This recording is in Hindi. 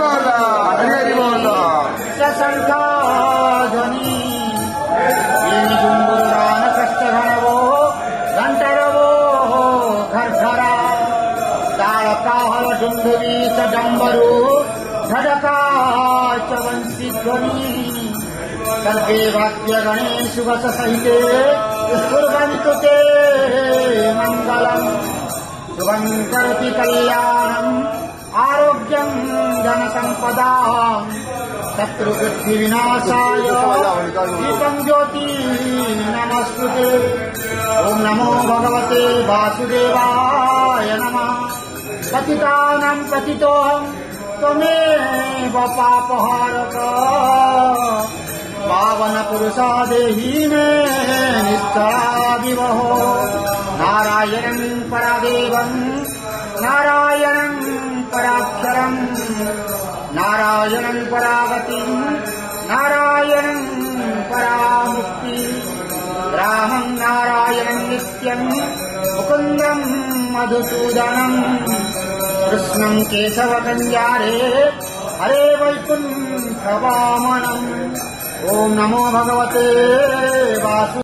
बोल हरि बोल शंखाध्वनि गुंगुरान कष्टघनवो घंटरवो घरघरा ताड़काहल डुंडुरी च डंबरू धड़का च वंशीध्वनि सर्वे वाक्य गणेशु वस सहिते कुर्वन्तु ते मंगलम् शुभं करोति कल्याणम् आरोग्यं धन संपदा शत्रुबुद्धि विनाशाय दीपं ज्योति नमस्तुते। ओम नमो भगवते वासुदेवाय नमः। पतितानां पतितोऽहं त्वमेव पापहारक पावन पुरुषा देहि मे निश्चलादिवहो। नारायणं परादेवं नारायणं पराक्षरं नारायणं परागतिं नारायणं परामुक्ति रामं नारायणं नित्यं मुकुन्दं मधुसूदनं कृष्णं केशवकल्याणे हरे वैकुण्ठवामनम्। ओम नमो भगवते वासु